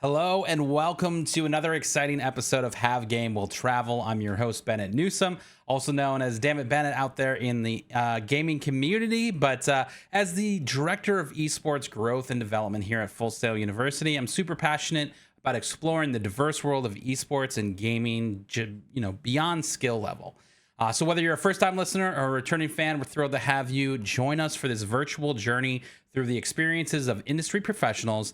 Hello and welcome to another exciting episode of Have Game Will Travel. I'm your host, Bennett Newsome, also known as Damn It Bennett out there in the gaming community. But as the director of esports growth and development here at Full Sail University, I'm super passionate about exploring the diverse world of esports and gaming, beyond skill level. So whether you're a first-time listener or a returning fan, we're thrilled to have you join us for this virtual journey through the experiences of industry professionals.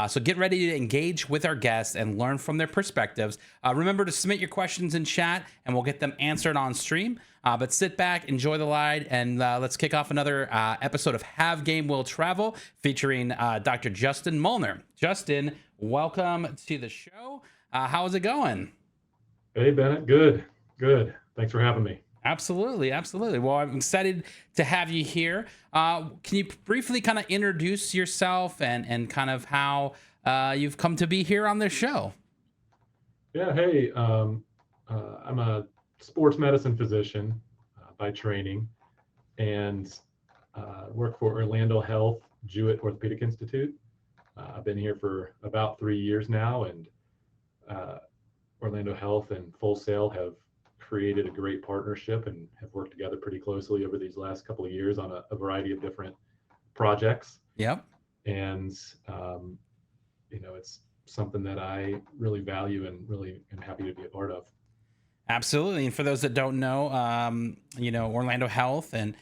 So get ready to engage with our guests and learn from their perspectives. Remember to submit your questions in chat, and we'll get them answered on stream. But sit back, enjoy the ride, and let's kick off another episode of Have Game Will Travel featuring Dr. Justin Muller. Justin, welcome to the show. How's it going? Hey, Bennett. Good. Thanks for having me. Absolutely. Well, I'm excited to have you here. Can you briefly kind of introduce yourself and kind of how you've come to be here on this show? Yeah. Hey, I'm a sports medicine physician by training, and work for Orlando Health, Jewett Orthopedic Institute. I've been here for about 3 years now, and Orlando Health and Full Sail have created a great partnership and have worked together pretty closely over these last couple of years on a variety of different projects. Yep. And it's something that I really value and really am happy to be a part of. Absolutely. And for those that don't know, Orlando Health and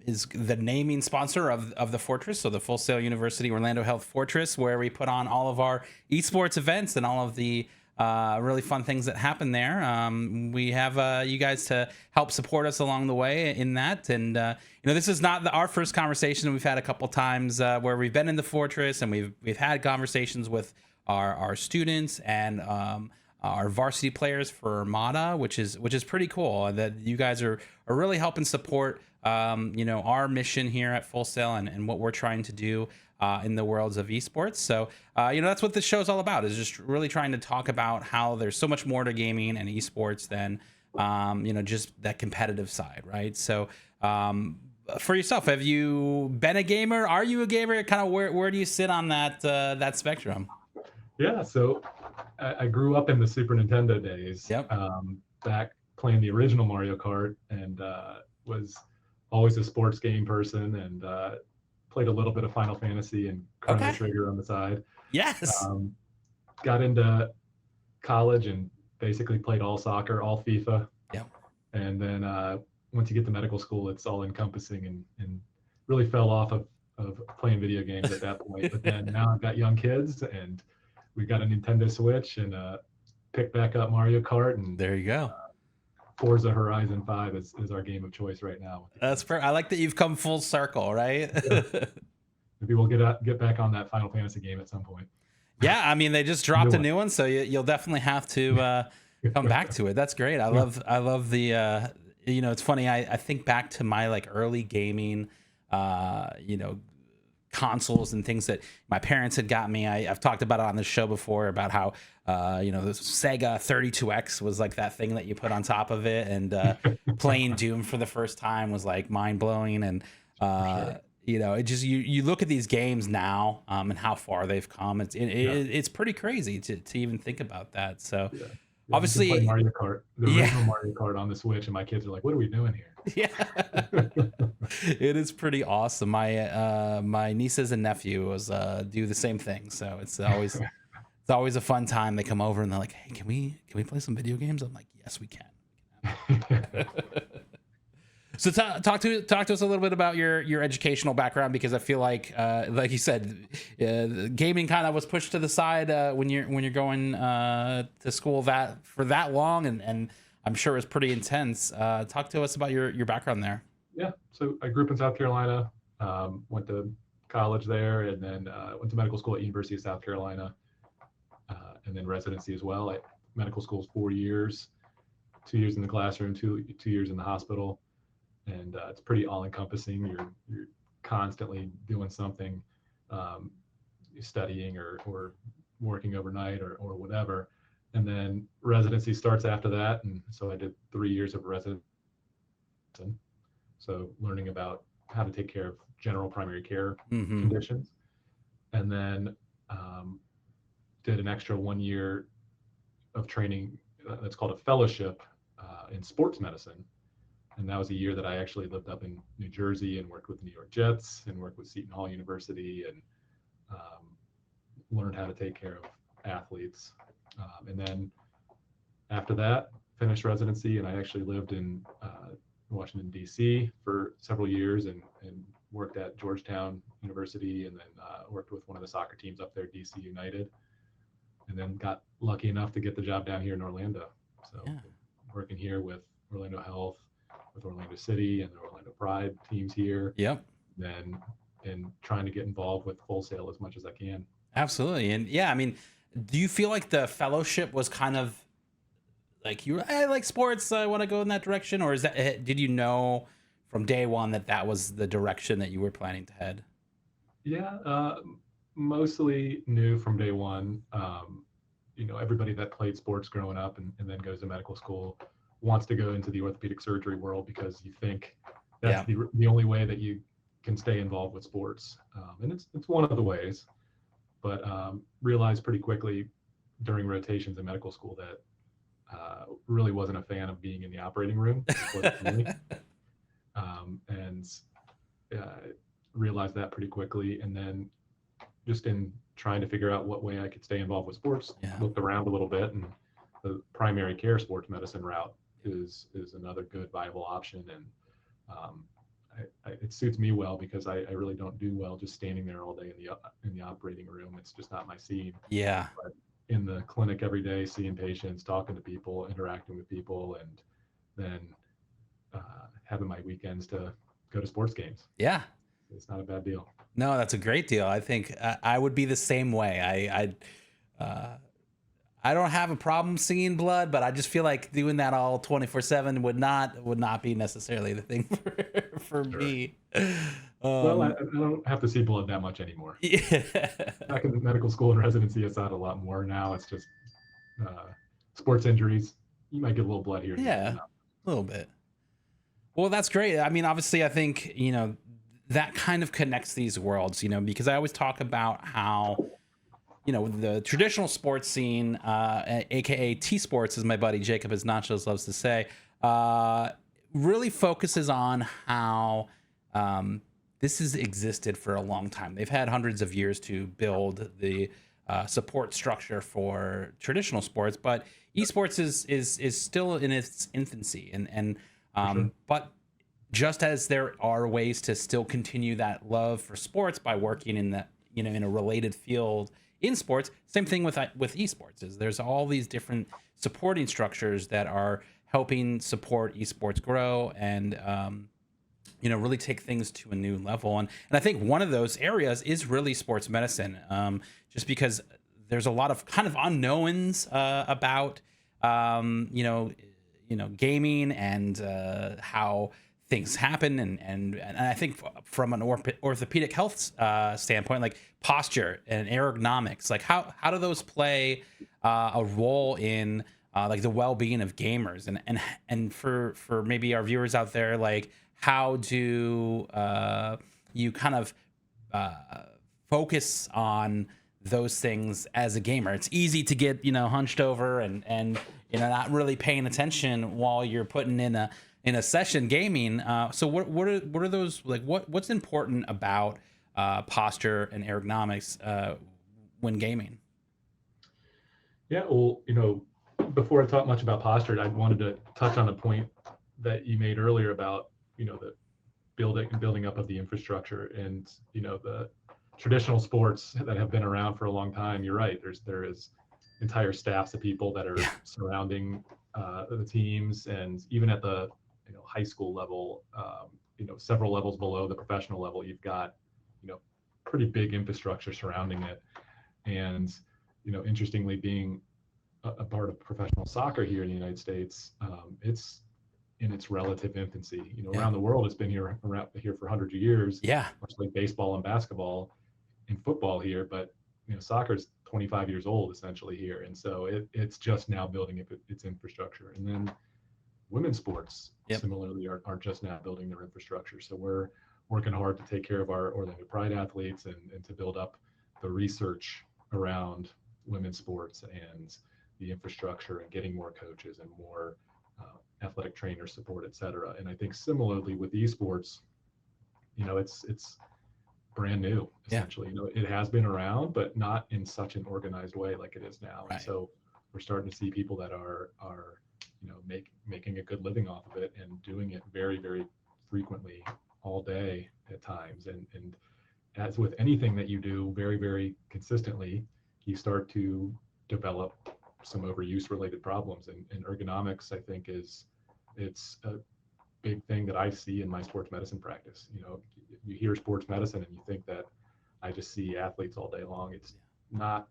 is the naming sponsor of the Fortress. So the Full Sail University Orlando Health Fortress, where we put on all of our esports events and all of the really fun things that happen there. We have you guys to help support us along the way in that. And, this is not our first conversation. We've had a couple times where we've been in the Fortress and we've had conversations with our students and our varsity players for Armada, which is pretty cool that you guys are really helping support, our mission here at Full Sail and what we're trying to do in the worlds of esports. So, that's what this show is all about, is just really trying to talk about how there's so much more to gaming and esports than, just that competitive side, right? So, for yourself, have you been a gamer? Are you a gamer? Kind of where do you sit on that spectrum? Yeah, so I grew up in the Super Nintendo days. Yep. Back playing the original Mario Kart, and was always a sports game person, and played a little bit of Final Fantasy and Chrono Trigger on the side. Yes. Got into college and basically played all soccer, all FIFA. Yep. And then once you get to medical school, it's all encompassing, and really fell off of playing video games at that point. But then now I've got young kids, and we got a Nintendo Switch, and picked back up Mario Kart, and there you go. Forza Horizon 5 is our game of choice right now. That's fair. I like that you've come full circle, right? Yeah. Maybe we'll get back on that Final Fantasy game at some point. Yeah, I mean, they just dropped a new one, so you'll definitely have to come back to it. That's great. I love the it's funny. I think back to my early gaming, consoles and things that my parents had got me. I've talked about it on the show before about how the Sega 32X was like that thing that you put on top of it, and playing Doom for the first time was like mind blowing. And it just you look at these games now and how far they've come. It's pretty crazy to even think about that. So obviously Mario Kart, the original Mario Kart on the Switch, and my kids are like, "What are we doing here?" Yeah. It is pretty awesome. My nieces and nephews do the same thing, so it's always a fun time. They come over and they're like, "Hey, can we play some video games?" I'm like, "Yes, we can." So talk to us a little bit about your educational background, because I feel like you said, gaming kind of was pushed to the side when you're going to school for that long, and I'm sure it was pretty intense. Talk to us about your background there. Yeah, so I grew up in South Carolina, went to college there, and then went to medical school at University of South Carolina, and then residency as well. Medical school is 4 years, 2 years in the classroom, two years in the hospital, and it's pretty all-encompassing. You're constantly doing something, studying or working overnight or whatever. And then residency starts after that, and so I did 3 years of residency. So learning about how to take care of general primary care conditions. And then did an extra 1 year of training that's called a fellowship in sports medicine. And that was a year that I actually lived up in New Jersey and worked with the New York Jets and worked with Seton Hall University and learned how to take care of athletes. And then after that, finished residency, and I actually lived in Washington, D.C. for several years and worked at Georgetown University, and then worked with one of the soccer teams up there, DC United, and then got lucky enough to get the job down here in Orlando. So working here with Orlando Health, with Orlando City and the Orlando Pride teams here. Yep. Then and trying to get involved with Full Sail as much as I can. Absolutely. And yeah, I mean, do you feel like the fellowship was kind of like I like sports, I want to go in that direction, or is that, did you know from day one that that was the direction that you were planning to head? Yeah, mostly knew from day one. Everybody that played sports growing up and then goes to medical school wants to go into the orthopedic surgery world because you think that's the only way that you can stay involved with sports. And it's one of the ways, but realized pretty quickly during rotations in medical school that really wasn't a fan of being in the operating room. And realized that pretty quickly. And then just in trying to figure out what way I could stay involved with sports, looked around a little bit, and the primary care sports medicine route is another good viable option. And it suits me well because I really don't do well just standing there all day in the operating room. It's just not my scene. Yeah. But in the clinic every day, seeing patients, talking to people, interacting with people, and then having my weekends to go to sports games. Yeah. It's not a bad deal. No, that's a great deal. I think I would be the same way. I don't have a problem seeing blood, but I just feel like doing that all 24/7 would not be necessarily the thing for me. Well, I don't have to see blood that much anymore. Yeah. Back in medical school and residency, I saw it a lot more. Now it's just sports injuries. You might get a little blood here. Yeah, a little bit. Well, that's great. I mean, obviously, I think, that kind of connects these worlds, because I always talk about how, the traditional sports scene, aka T-sports, as my buddy Jacob as Nachos loves to say, really focuses on how this has existed for a long time. They've had hundreds of years to build the support structure for traditional sports, but esports is still in its infancy, and sure. But just as there are ways to still continue that love for sports by working in the in a related field in sports, same thing with esports. Is there's all these different supporting structures that are helping support esports grow and really take things to a new level. And I think one of those areas is really sports medicine, just because there's a lot of kind of unknowns about gaming and how things happen, and I think from an orthopedic health standpoint, like posture and ergonomics, like how do those play a role in like the well-being of gamers, and for maybe our viewers out there, like how do you kind of focus on those things as a gamer? It's easy to get hunched over and not really paying attention while you're putting in a session gaming. So what are those, like what's important about posture and ergonomics when gaming? Yeah, well, before I talk much about posture, I wanted to touch on a point that you made earlier about the building up of the infrastructure and the traditional sports that have been around for a long time. You're right. There is entire staffs of people that are surrounding the teams, and even at the high school level, several levels below the professional level, you've got pretty big infrastructure surrounding it. And interestingly, being a part of professional soccer here in the United States, it's in its relative infancy. Around the world, it's been here for hundreds of years. Yeah, much like baseball and basketball and football here, but soccer is 25 years old essentially here, and so it's just now building its infrastructure. And then women's sports similarly are just now building their infrastructure. So we're working hard to take care of our Orlando Pride athletes and to build up the research around women's sports and the infrastructure and getting more coaches and more athletic trainer support, et cetera. And I think similarly with esports, it's brand new essentially. It has been around, but not in such an organized way like it is now. Right. And so we're starting to see people that are making a good living off of it and doing it very, very frequently all day at times. And as with anything that you do very, very consistently, you start to develop some overuse related problems. And ergonomics, I think, it's a big thing that I see in my sports medicine practice. You hear sports medicine and you think that I just see athletes all day long. It's not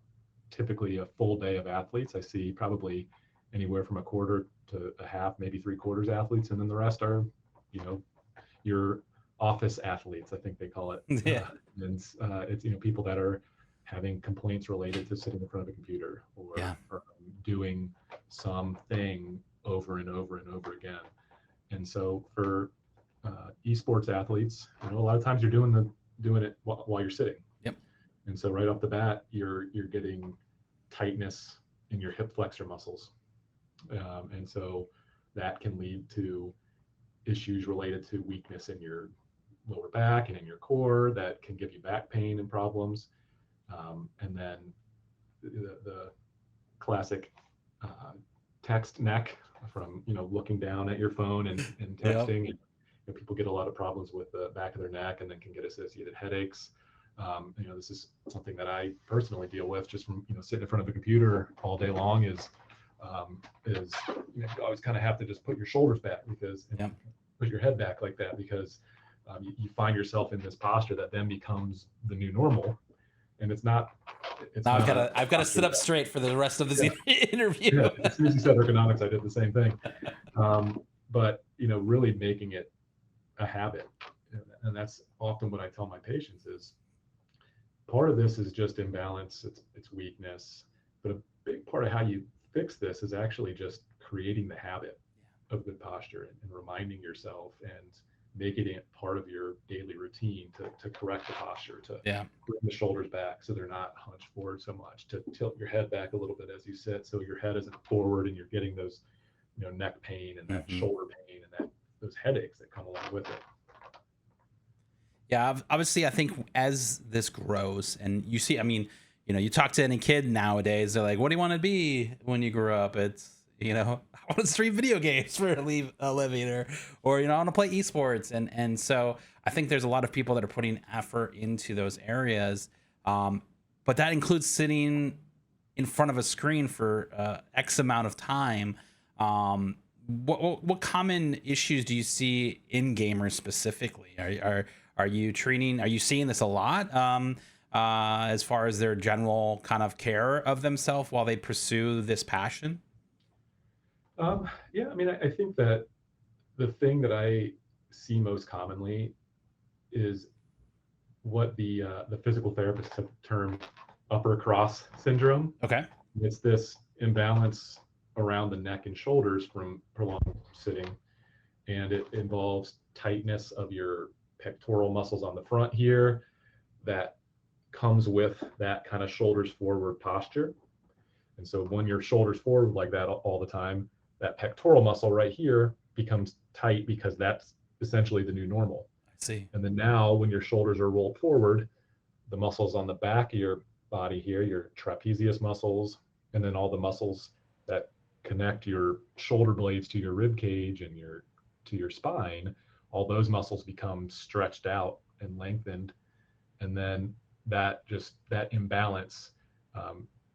typically a full day of athletes. I see probably anywhere from a quarter to a half, maybe 3/4 athletes, and then the rest are, your office athletes, I think they call it. Yeah. And it's people that are having complaints related to sitting in front of a computer or doing something over and over and over again. And so for esports athletes, a lot of times you're doing it while you're sitting. Yep. And so right off the bat, you're getting tightness in your hip flexor muscles. And so that can lead to issues related to weakness in your lower back and in your core that can give you back pain and problems. And then the classic text neck from looking down at your phone and texting. Yep. And people get a lot of problems with the back of their neck and then can get associated headaches. This is something that I personally deal with just from sitting in front of a computer all day long. Is you always kind of have to just put your shoulders back put your head back like that, because you find yourself in this posture that then becomes the new normal. And it's not. Now I've got to sit up straight for the rest of this interview. Yeah, as soon as you said ergonomics, I did the same thing. But really making it a habit, and that's often what I tell my patients is part of this is just imbalance, it's weakness, but a big part of how you fix this is actually just creating the habit of good posture and reminding yourself and making it part of your daily routine to correct the posture, to bring the shoulders back so they're not hunched forward so much, to tilt your head back a little bit as you sit so your head isn't forward and you're getting those neck pain and that shoulder pain and those headaches that come along with it. Yeah, obviously I think as this grows and you see, you talk to any kid nowadays, they're like, what do you want to be when you grow up? It's I want to stream video games for a living, or I want to play esports, and so I think there's a lot of people that are putting effort into those areas, but that includes sitting in front of a screen for X amount of time. What common issues do you see in gamers specifically? Are you seeing this a lot as far as their general kind of care of themselves while they pursue this passion? I think that the thing that I see most commonly is what the physical therapists have termed upper cross syndrome. Okay. It's this imbalance around the neck and shoulders from prolonged sitting, and it involves tightness of your pectoral muscles on the front here that comes with that kind of shoulders forward posture. And so when your shoulders forward like that all the time, that pectoral muscle right here becomes tight because that's essentially the new normal. I see. And then now when your shoulders are rolled forward, the muscles on the back of your body here, your trapezius muscles, and then all the muscles that connect your shoulder blades to your rib cage and to your spine, all those muscles become stretched out and lengthened. And then that imbalance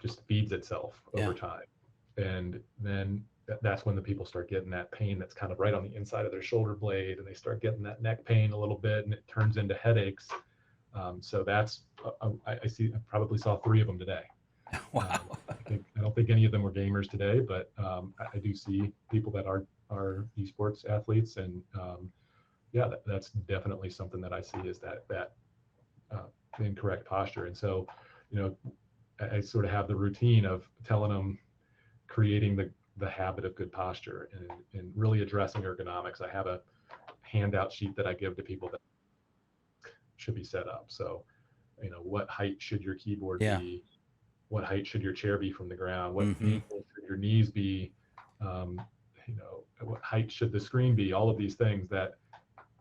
just feeds itself over time. And then that's when the people start getting that pain that's kind of right on the inside of their shoulder blade, and they start getting that neck pain a little bit, and it turns into headaches. So that's I probably saw 3 of them today. Wow. I don't think any of them were gamers today, but I do see people that are esports athletes, and that's definitely something that I see is that incorrect posture. And so I sort of have the routine of telling them, creating the habit of good posture and really addressing ergonomics. I have a handout sheet that I give to people that should be set up. So, what height should your keyboard be? what height should your chair be from the ground, what Mm-hmm. angle should your knees be, um, what height should the screen be, all of these things that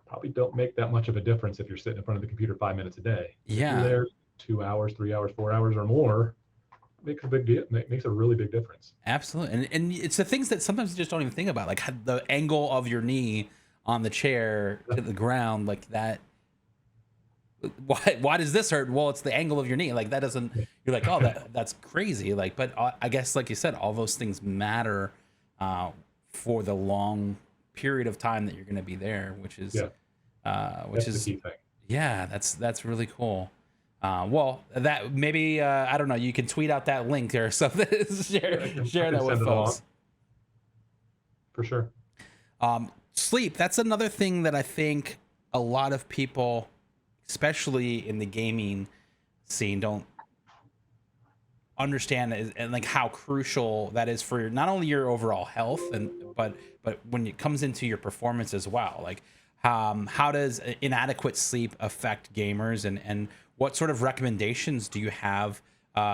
probably don't make that much of a difference if you're sitting in front of the computer 5 minutes a day. But if you're Yeah, there 2 hours, 3 hours, 4 hours or more, makes a big deal. Makes a really big difference. absolutely. And it's the things that sometimes you just don't even think about, like the angle of your knee on the chair to the ground, like that. Why does this hurt? Well, it's the angle of your knee. Like that doesn't. You're like, oh, that's crazy. Like, but I guess, like you said, all those things matter for the long period of time that you're going to be there, which is, That's the key thing. yeah, that's really cool. Well, that maybe I don't know. You can tweet out that link or something. share that with folks. For sure. Sleep. That's another thing that I think a lot of people, especially in the gaming scene, don't understand, and like how crucial that is for not only your overall health but when it comes into your performance as well. Like how does inadequate sleep affect gamers, and what sort of recommendations do you have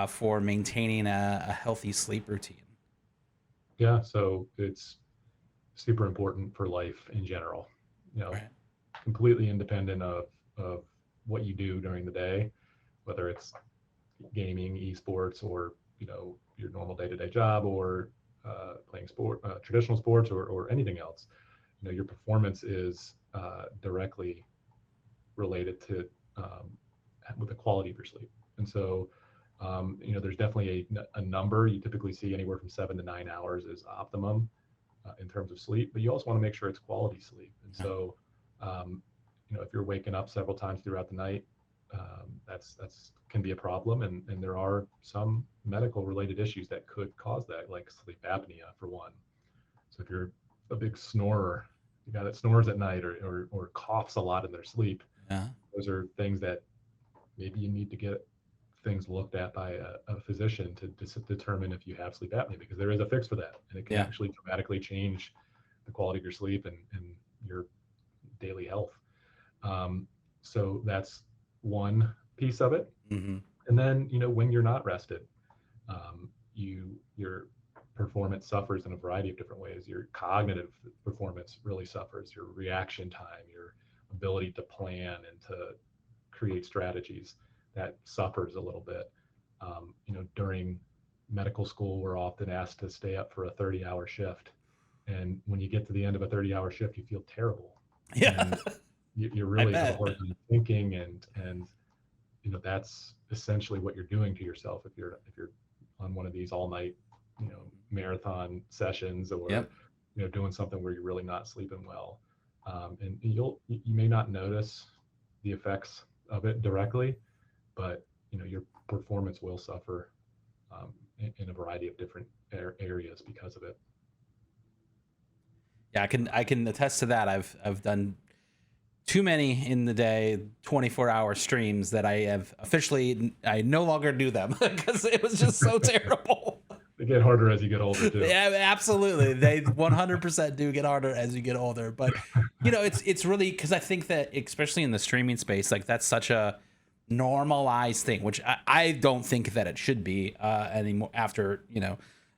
for maintaining a healthy sleep routine? Yeah, so it's super important for life in general. Right. Completely independent of what you do during the day, whether it's gaming, esports, or your normal day-to-day job, or playing traditional sports, or anything else. Your performance is directly related to with the quality of your sleep. And so there's definitely a number. You typically see anywhere from 7 to 9 hours is optimum in terms of sleep, but you also want to make sure it's quality sleep. And so if you're waking up several times throughout the night, that's can be a problem, and there are some medical related issues that could cause that, like sleep apnea for one. So if you're a big snorer, a guy that snores at night, or coughs a lot in their sleep, those are things that maybe you need to get things looked at by a physician to determine if you have sleep apnea, because there is a fix for that, and it can actually dramatically change the quality of your sleep and your daily health. So that's one piece of it. Mm-hmm. And then, when you're not rested, your performance suffers in a variety of different ways. Your cognitive performance really suffers. Your reaction time, your ability to plan and to create strategies, that suffers a little bit. During medical school, we're often asked to stay up for a 30-hour shift. And when you get to the end of a 30-hour shift, you feel terrible. Yeah. And you really have a hard time thinking, and that's essentially what you're doing to yourself if you're on one of these all night marathon sessions, or doing something where you're really not sleeping well. And you may not notice the effects of it directly, but your performance will suffer in a variety of different areas because of it. Yeah, I can attest to that. I've done too many in the day 24-hour streams that I no longer do them because it was just so terrible. They get harder as you get older too. Yeah, absolutely. They 100% do get harder as you get older. But it's really, because I think that especially in the streaming space, like that's such a normalized thing, which I don't think that it should be anymore after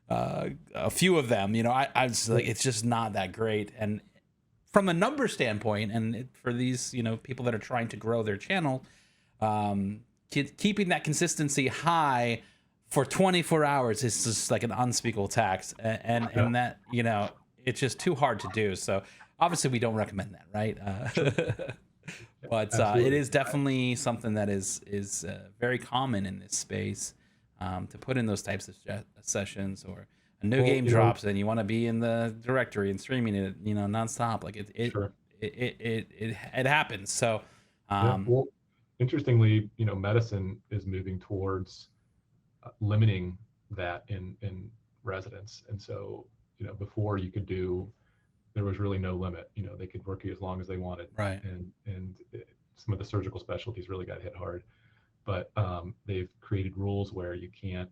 a few of them. I was like, it's just not that great. And from a number standpoint, and for these people that are trying to grow their channel, keeping that consistency high for 24 hours is just like an unspeakable tax, and that it's just too hard to do. So obviously we don't recommend that, right? But it is definitely something that is very common in this space, to put in those types of sessions, or a new game drops and you want to be in the directory and streaming it nonstop. Like it happens. So well, interestingly, medicine is moving towards limiting that in residence. And so before there was really no limit. They could work you as long as they wanted, right? And some of the surgical specialties really got hit hard, but they've created rules where you can't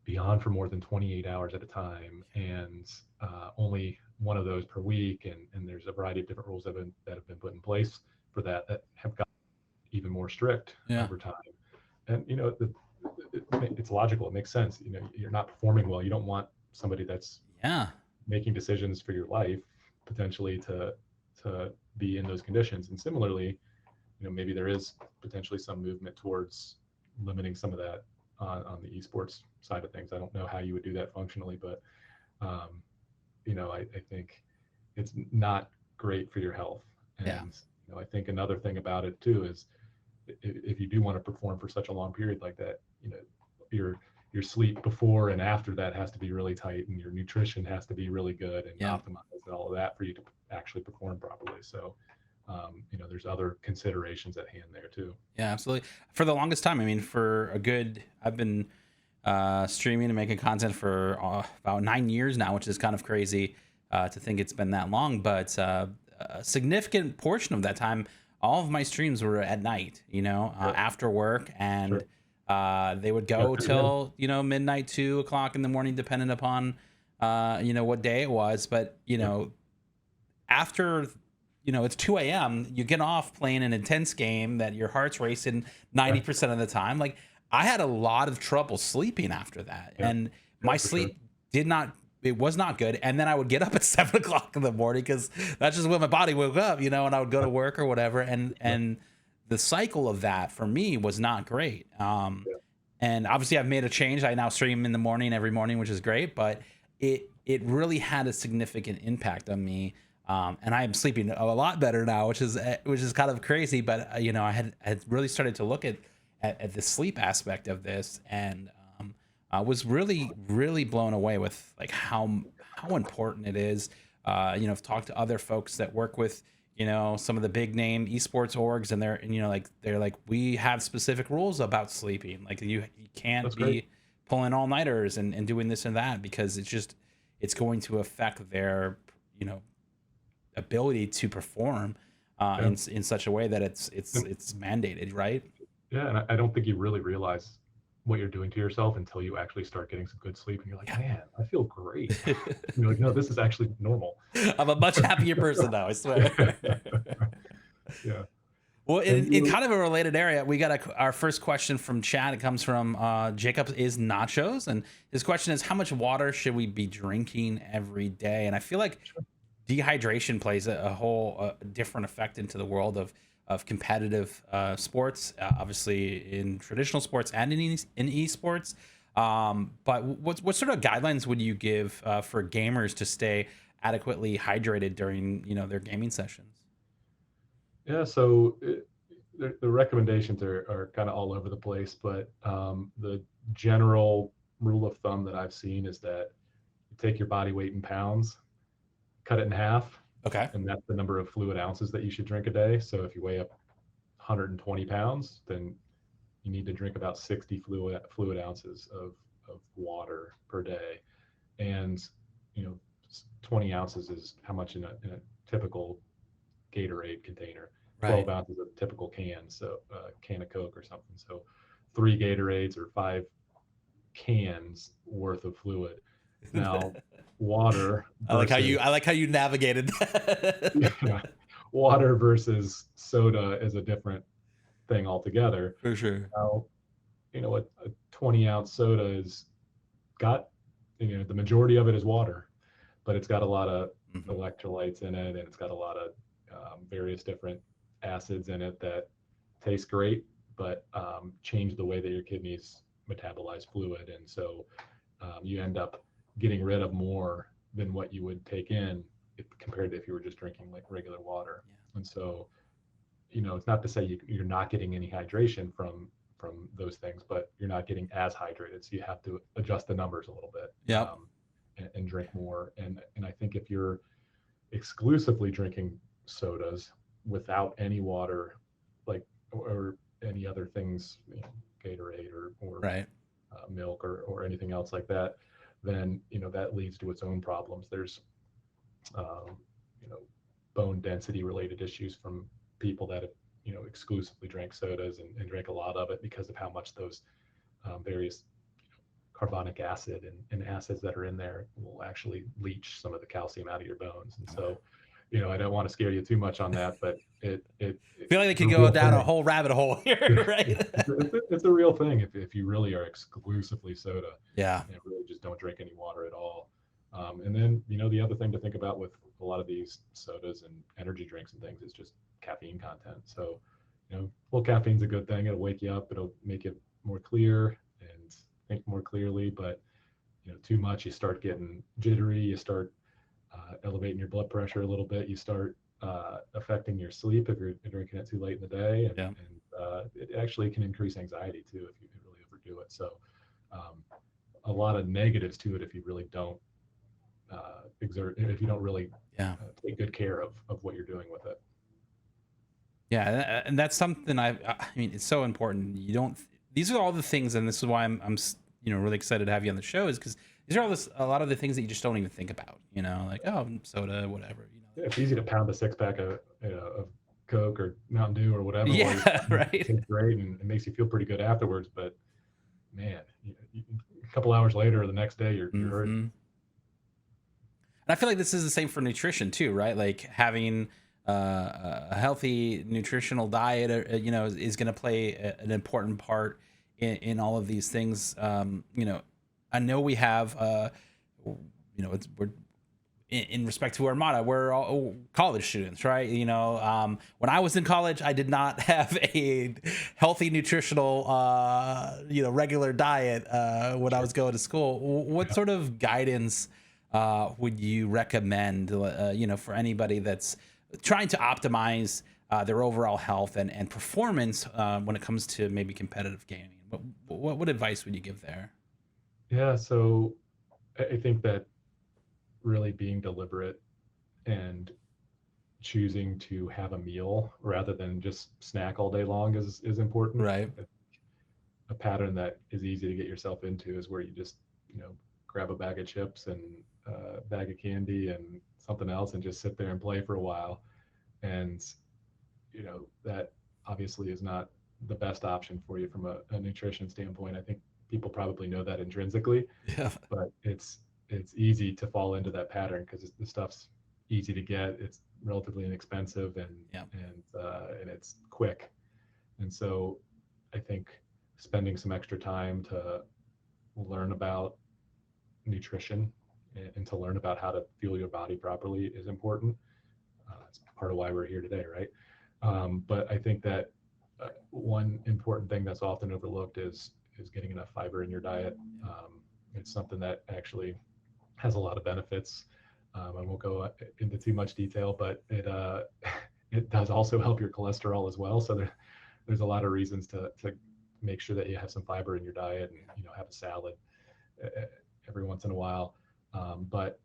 be on for more than 28 hours at a time, and only one of those per week. And there's a variety of different rules that have been put in place for that have gotten even more strict over time. And it's logical. It makes sense. You know, you're not performing well. You don't want somebody that's Yeah. making decisions for your life potentially to be in those conditions. And similarly, you know, maybe there is potentially some movement towards limiting some of that on the esports side of things. I don't know how you would do that functionally, but you know, I think it's not great for your health. Yeah. And you know, I think another thing about it too is if you do want to perform for such a long period like that, you know, your sleep before and after that has to be really tight, and your nutrition has to be really good and Yeah. optimized and all of that for you to actually perform properly. So, you know, there's other considerations at hand there too. Yeah, absolutely. For the longest time, I mean, I've been streaming and making content for about 9 years now, which is kind of crazy to think it's been that long. But a significant portion of that time, all of my streams were at night, after work, and they would go till midnight, 2 o'clock in the morning, depending upon what day it was. But after it's 2 a.m. You get off playing an intense game that your heart's racing 90% of the time. Like, I had a lot of trouble sleeping after that, and my sleep it was not good. And then I would get up at 7 o'clock in the morning because that's just when my body woke up, and I would go to work or whatever. And the cycle of that for me was not great. And obviously I've made a change. I now stream in the morning every morning, which is great, but it really had a significant impact on me. And I am sleeping a lot better now, which is kind of crazy. But I had really started to look at the sleep aspect of this, and I was really, really blown away with like how important it is. I've talked to other folks that work with some of the big name esports orgs, and they're like, we have specific rules about sleeping. Like, you can't That's be great. pulling all nighters and doing this and that, because it's going to affect their ability to perform in such a way that it's mandated, right? Yeah, and I don't think you really realize what you're doing to yourself until you actually start getting some good sleep, and you're like, man, I feel great. You're like, no, this is actually normal. I'm a much happier person now, I swear. Yeah. Well, in kind of a related area, we got our first question from chat. It comes from Jacob is Nachos, and his question is, how much water should we be drinking every day? And I feel like dehydration plays a whole different effect into the world of competitive sports, obviously in traditional sports and in esports. But what sort of guidelines would you give for gamers to stay adequately hydrated during their gaming sessions? Yeah, so the recommendations are kind of all over the place, but the general rule of thumb that I've seen is that you take your body weight in pounds, cut it in half, Okay. and that's the number of fluid ounces that you should drink a day. So if you weigh up 120 pounds, then you need to drink about 60 fluid ounces of water per day. And 20 ounces is how much in a typical Gatorade container. 12 Right. ounces of a typical can, so can of Coke or something. So 3 Gatorades or 5 cans worth of fluid. Now, water. I like how you navigated that. Yeah, water versus soda is a different thing altogether. For sure. Now, a 20-ounce soda is got, the majority of it is water, but it's got a lot of electrolytes in it, and it's got a lot of various different acids in it that taste great, but change the way that your kidneys metabolize fluid. And so you end up getting rid of more than what you would take in compared to if you were just drinking like regular water. Yeah. And so, it's not to say you're not getting any hydration from those things, but you're not getting as hydrated. So you have to adjust the numbers a little bit. Yeah. And drink more. And I think if you're exclusively drinking sodas without any water, like or any other things, Gatorade or right. Milk or anything else like that, then that leads to its own problems. There's bone density related issues from people that have exclusively drank sodas and drank a lot of it because of how much those various carbonic acid and acids that are in there will actually leach some of the calcium out of your bones. And so I don't want to scare you too much on that, but I feel like they it's a could go real down a thing. whole rabbit hole here, right? It's a real thing if you really are exclusively soda Yeah. and really just don't drink any water at all. And then, the other thing to think about with a lot of these sodas and energy drinks and things is just caffeine content. So, full caffeine's a good thing. It'll wake you up. It'll make it more clear and think more clearly. But, too much, you start getting jittery. You start elevating your blood pressure a little bit. You start affecting your sleep if you're drinking it too late in the day. Yeah. And it actually can increase anxiety too if you really overdo it. So a lot of negatives to it if you really don't if you don't really take good care of what you're doing with it. Yeah, and that's something I mean, it's so important. You don't. These are all the things, and this is why I'm really excited to have you on the show, is because these are a lot of the things that you just don't even think about. Like, oh, soda, whatever. Yeah, it's easy to pound a 6-pack of Coke or Mountain Dew or whatever. Yeah, right. It tastes great and it makes you feel pretty good afterwards. But man, a couple hours later or the next day, you're hurting. And I feel like this is the same for nutrition too, right? Like having a healthy nutritional diet, is going to play an important part in all of these things. I know we have, we're in respect to Armada, we're all college students, right? When I was in college, I did not have a healthy nutritional, regular diet when I was going to school. What sort of guidance would you recommend, for anybody that's trying to optimize their overall health and performance when it comes to maybe competitive gaming? What advice would you give there? Yeah, so I think that really being deliberate and choosing to have a meal rather than just snack all day long is important. Right. A pattern that is easy to get yourself into is where you just, grab a bag of chips and a bag of candy and something else and just sit there and play for a while. And, that obviously is not the best option for you from a nutrition standpoint. I think people probably know that intrinsically, but it's easy to fall into that pattern because the stuff's easy to get. It's relatively inexpensive and it's quick. And so I think spending some extra time to learn about nutrition and to learn about how to fuel your body properly is important. It's part of why we're here today, right? But I think that one important thing that's often overlooked is getting enough fiber in your diet. It's something that actually has a lot of benefits. I won't go into too much detail, but it does also help your cholesterol as well. So there's a lot of reasons to make sure that you have some fiber in your diet and have a salad every once in a while. But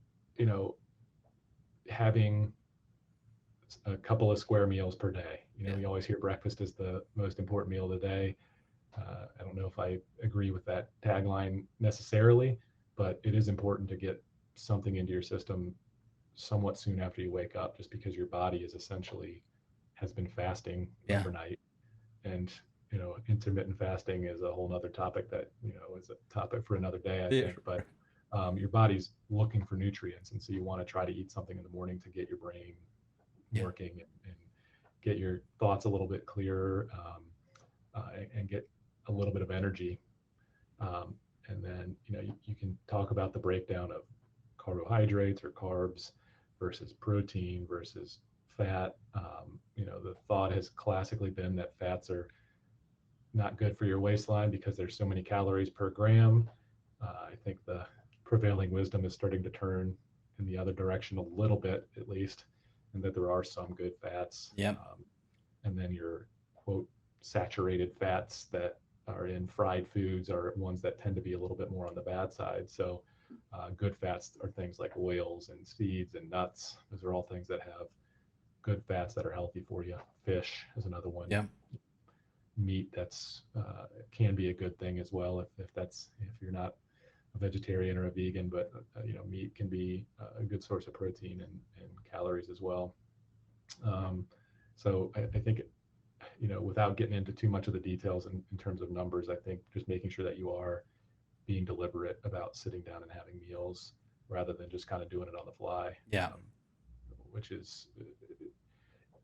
having a couple of square meals per day. We always hear breakfast is the most important meal of the day. I don't know if I agree with that tagline necessarily, but it is important to get something into your system somewhat soon after you wake up, just because your body has been fasting overnight. And intermittent fasting is a whole nother topic that is a topic for another day, I think. But your body's looking for nutrients, and so you want to try to eat something in the morning to get your brain working and get your thoughts a little bit clearer, and get a little bit of energy. And then you can talk about the breakdown of carbohydrates or carbs versus protein versus fat. The thought has classically been that fats are not good for your waistline because there's so many calories per gram. I think the prevailing wisdom is starting to turn in the other direction a little bit, at least, and that there are some good fats. And then your quote saturated fats that are in fried foods are ones that tend to be a little bit more on the bad side. So good fats are things like oils and seeds and nuts. Those are all things that have good fats that are healthy for you. Fish is another one. Meat that's can be a good thing as well if you're not a vegetarian or a vegan, but meat can be a good source of protein and calories as well. So I think without getting into too much of the details in terms of numbers, I think just making sure that you are being deliberate about sitting down and having meals rather than just kind of doing it on the fly. which is,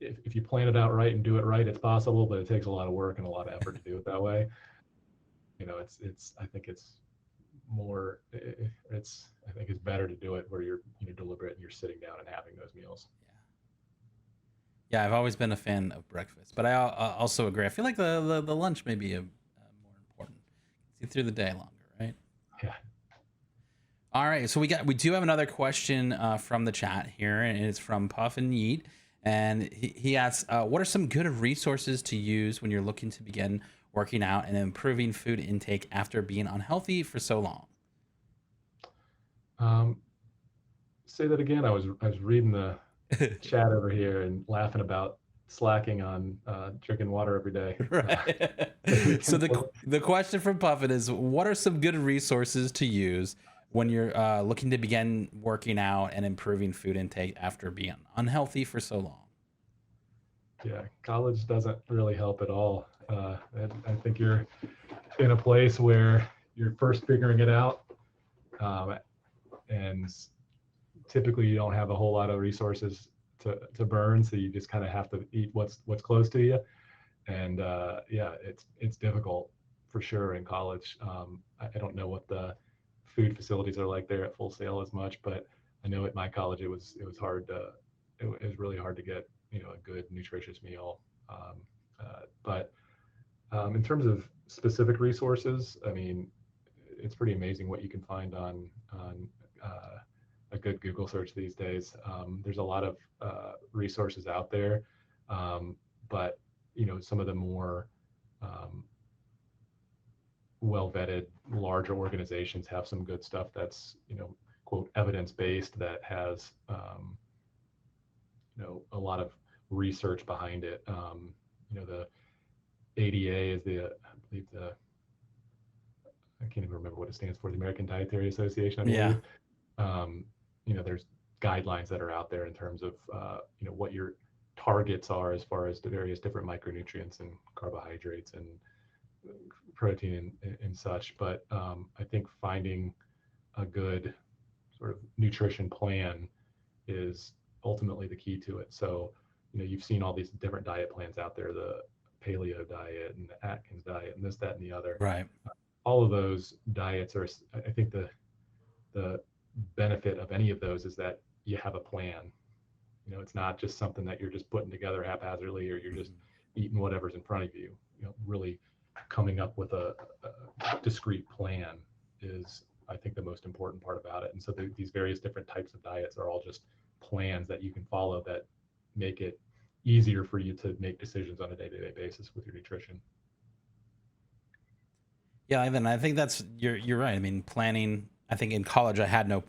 if you plan it out right and do it right, it's possible, but it takes a lot of work and a lot of effort to do it that way. I think it's more, I think it's better to do it where you're, deliberate and you're sitting down and having those meals. Yeah, I've always been a fan of breakfast, but I also agree. I feel like the lunch may be more important. See through the day longer, right? Yeah. All right, so we do have another question from the chat here, and it's from Puff and Yeet, and he asks, "What are some good resources to use when you're looking to begin working out and improving food intake after being unhealthy for so long?" Say that again. I was reading the chat over here and laughing about slacking on drinking water every day. Right. So the question from Puffin is, what are some good resources to use when you're looking to begin working out and improving food intake after being unhealthy for so long? Yeah, college doesn't really help at all. I think you're in a place where you're first figuring it out, and typically you don't have a whole lot of resources to burn, so you just kind of have to eat what's close to you. And yeah, it's difficult for sure in college. I don't know what the food facilities are like there at Full Sail as much, but I know at my college it was hard to, it was really hard to get a good nutritious meal. But in terms of specific resources, I mean, it's pretty amazing what you can find on a good Google search these days. There's a lot of resources out there, but some of the more well-vetted larger organizations have some good stuff that's quote evidence-based, that has a lot of research behind it. The ADA is I can't even remember what it stands for, the American Dietary Association, I believe. Yeah. There's guidelines that are out there in terms of what your targets are as far as the various different micronutrients and carbohydrates and protein and such. But I think finding a good sort of nutrition plan is ultimately the key to it. So you've seen all these different diet plans out there, the paleo diet and the Atkins diet and this, that, and the other. Right. All of those diets are, I think the benefit of any of those is that you have a plan. It's not just something that you're just putting together haphazardly, or you're just eating whatever's in front of you. Really coming up with a discrete plan is, I think, the most important part about it. And so these various different types of diets are all just plans that you can follow that make it easier for you to make decisions on a day-to-day basis with your nutrition. Yeah, Ivan, I think you're right. I mean, planning. I think in college I had no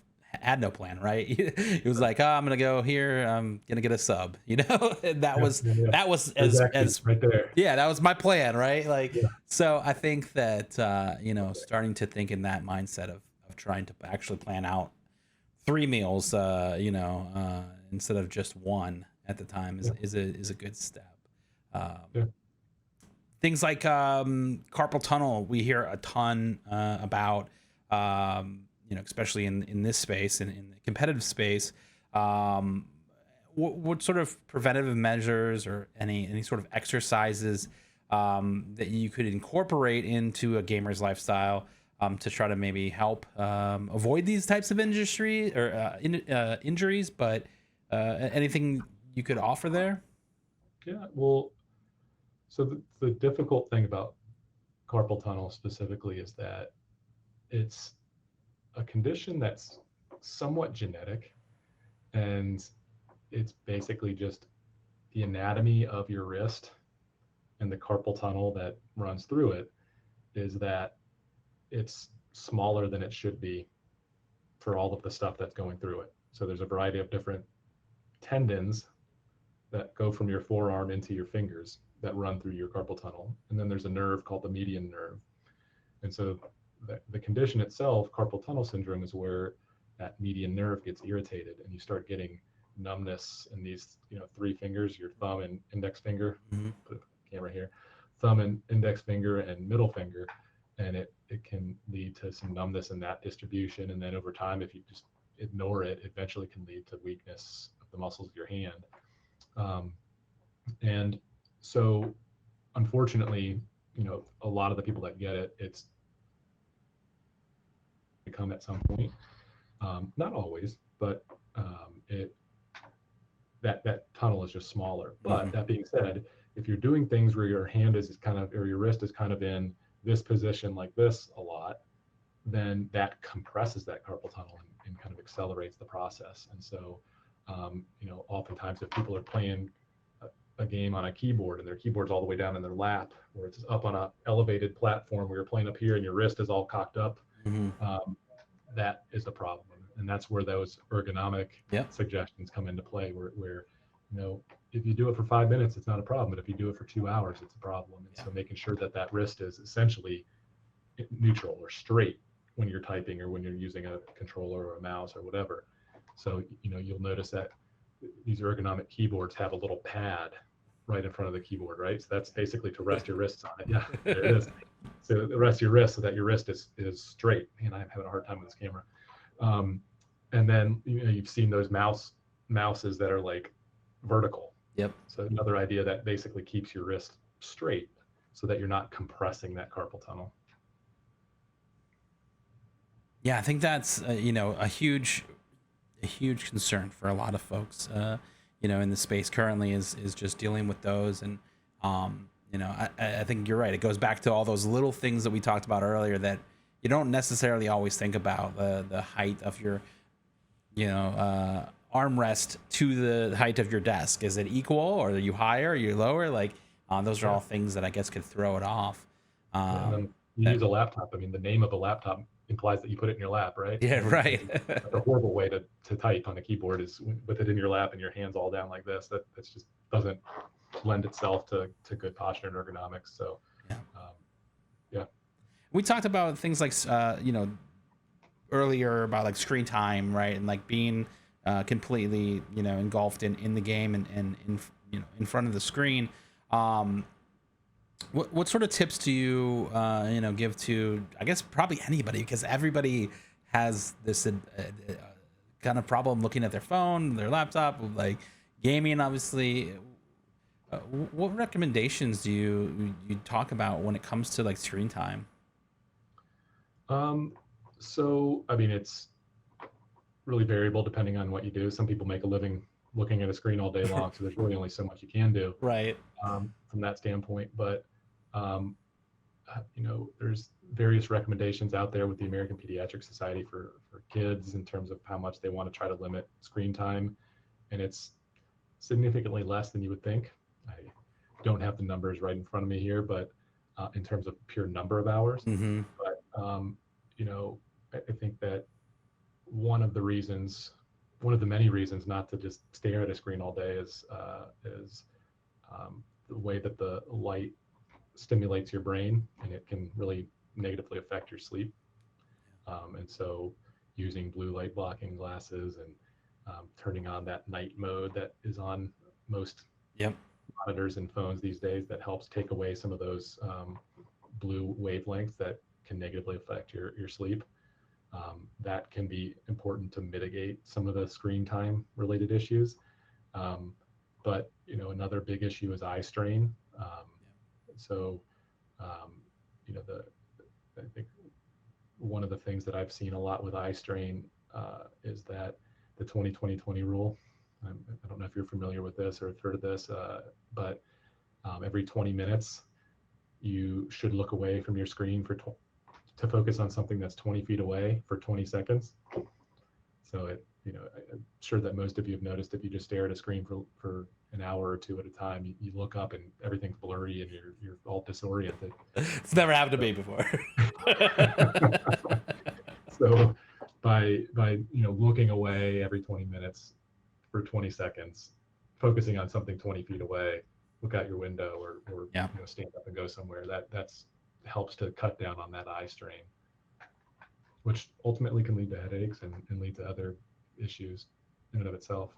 plan, right? It was like, oh, I'm gonna go here, I'm gonna get a sub, and that was exactly. as right there. Yeah, that was my plan, right? Like, yeah. So I think that starting to think in that mindset of trying to actually plan out 3 meals, instead of just one at the time is a good step. Yeah. Things like carpal tunnel, we hear a ton about, especially in this space and in the competitive space. What sort of preventative measures or any sort of exercises that you could incorporate into a gamer's lifestyle to try to maybe help avoid these types of injuries, but anything you could offer there? Yeah, well, so the difficult thing about carpal tunnel specifically is that it's a condition that's somewhat genetic, and it's basically just the anatomy of your wrist and the carpal tunnel that runs through it is that it's smaller than it should be for all of the stuff that's going through it. So there's a variety of different tendons that go from your forearm into your fingers that run through your carpal tunnel. And then there's a nerve called the median nerve. And so the condition itself, carpal tunnel syndrome, is where that median nerve gets irritated and you start getting numbness in these 3 fingers, your thumb and index finger. Mm-hmm. Put the camera here, thumb and index finger and middle finger, and it can lead to some numbness in that distribution. And then over time, if you just ignore it, eventually can lead to weakness of the muscles of your hand. And so unfortunately, a lot of the people that get it, it's come at some point. Not always, but that tunnel is just smaller. But that being said, if you're doing things where your hand is kind of, or your wrist is kind of in this position like this a lot, then that compresses that carpal tunnel and kind of accelerates the process. And so, oftentimes if people are playing a game on a keyboard and their keyboard's all the way down in their lap, or it's up on a elevated platform where you're playing up here and your wrist is all cocked up, that is a problem. And that's where those ergonomic suggestions come into play, where if you do it for 5 minutes, it's not a problem, but if you do it for 2 hours, it's a problem. And so making sure that wrist is essentially neutral or straight when you're typing or when you're using a controller or a mouse or whatever. So you'll notice that these ergonomic keyboards have a little pad right in front of the keyboard, right? So that's basically to rest your wrists on it. Yeah, there it is. So rest your wrist so that your wrist is straight. And I'm having a hard time with this camera. And then you've seen those mouses that are like vertical. Yep. So another idea that basically keeps your wrist straight so that you're not compressing that carpal tunnel. Yeah, I think that's a huge concern for a lot of folks in the space currently is just dealing with those. And I think you're right. It goes back to all those little things that we talked about earlier that you don't necessarily always think about. The height of your armrest to the height of your desk. Is it equal, or are you higher, are you lower? Like those are all things that I guess could throw it off. And then you use a laptop. I mean, the name of a laptop implies that you put it in your lap, right? Yeah, right. That's a horrible way to type on a keyboard, is with it in your lap and your hands all down like this. That's just doesn't lend itself to good posture and ergonomics. So we talked about things like earlier about like screen time, right? And like being completely engulfed in the game and in front of the screen. What sort of tips do you give to, I guess, probably anybody, because everybody has this kind of problem looking at their phone, their laptop, like gaming, obviously. What recommendations do you talk about when it comes to like screen time? So I mean, it's really variable depending on what you do. Some people make a living looking at a screen all day long, so there's really only so much you can do. Right. From that standpoint, but there's various recommendations out there with the American Pediatric Society for kids in terms of how much they want to try to limit screen time, and it's significantly less than you would think. I don't have the numbers right in front of me here, but in terms of pure number of hours. But I think that one of the many reasons not to just stare at a screen all day is the way that the light stimulates your brain, and it can really negatively affect your sleep. And so using blue light blocking glasses and turning on that night mode that is on most monitors and phones these days, that helps take away some of those blue wavelengths that can negatively affect your sleep. That can be important to mitigate some of the screen time related issues. But another big issue is eye strain. So I think one of the things that I've seen a lot with eye strain is that the 20-20-20 rule. I don't know if you're familiar with this or have heard of this, but every 20 minutes you should look away from your screen to focus on something that's 20 feet away for 20 seconds. So I'm sure that most of you have noticed, if you just stare at a screen for an hour or two at a time, you look up and everything's blurry and you're all disoriented. It's never happened to me before. So by looking away every 20 minutes for 20 seconds, focusing on something 20 feet away, look out your window or stand up and go somewhere, that's helps to cut down on that eye strain, which ultimately can lead to headaches and lead to other issues in and of itself.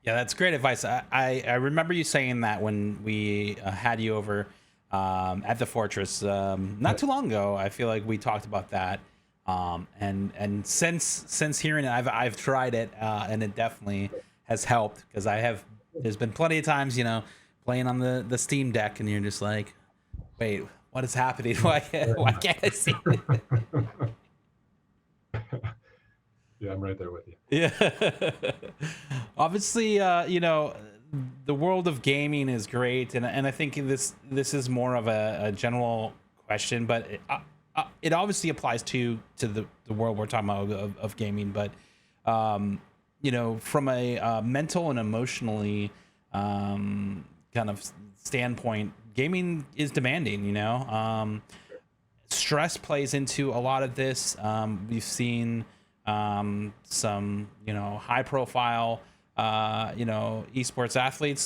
Yeah, that's great advice. I remember you saying that when we had you over at the Fortress not too long ago. I feel like we talked about that, and since hearing it, I've tried it, and it definitely has helped, because there's been plenty of times, playing on the Steam Deck, and you're just like, wait, what is happening? Why can't I see it? Yeah, I'm right there with you. Yeah. Obviously, the world of gaming is great, and I think this is more of a general question, but it obviously applies to the world we're talking about of gaming. But from a mental and emotionally kind of standpoint, gaming is demanding. Stress plays into a lot of this. We've seen some high profile esports athletes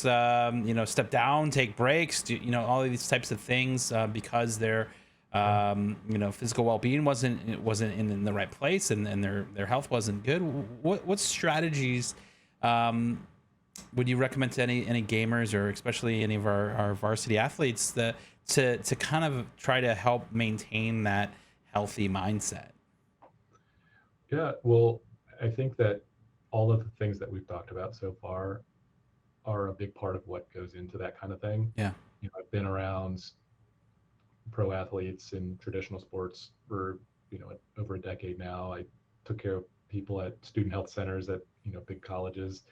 step down, take breaks, all of these types of things because their physical well-being wasn't in the right place, and their health wasn't good. What strategies would you recommend to any gamers, or especially any of our varsity athletes, that to kind of try to help maintain that healthy mindset? Yeah, well, I think that all of the things that we've talked about so far are a big part of what goes into that kind of thing. Yeah. I've been around pro athletes in traditional sports for over a decade now. I took care of people at student health centers at big colleges,